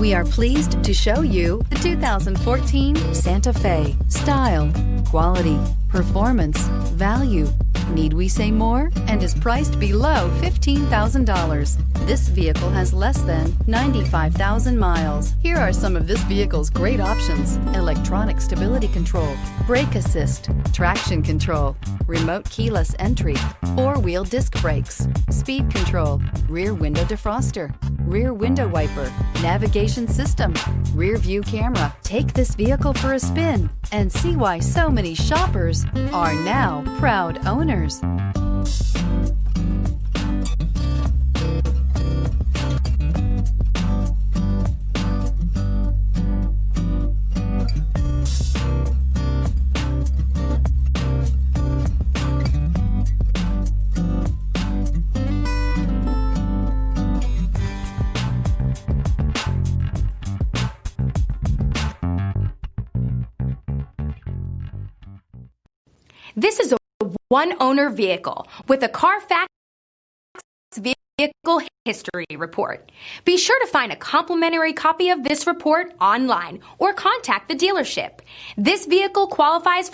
We are pleased to show you the 2014 Santa Fe. Style, quality, performance, value. Need we say more? And is priced below $15,000. This vehicle has less than 95,000 miles. Here are some of this vehicle's great options: electronic stability control, brake assist, traction control, remote keyless entry, four-wheel disc brakes, speed control, rear window defroster, rear window wiper, navigation system, rear view camera. Take this vehicle for a spin and see why so many shoppers are now proud owners. This is a one-owner vehicle with a CARFAX Vehicle History Report. Be sure to find a complimentary copy of this report online or contact the dealership. This vehicle qualifies for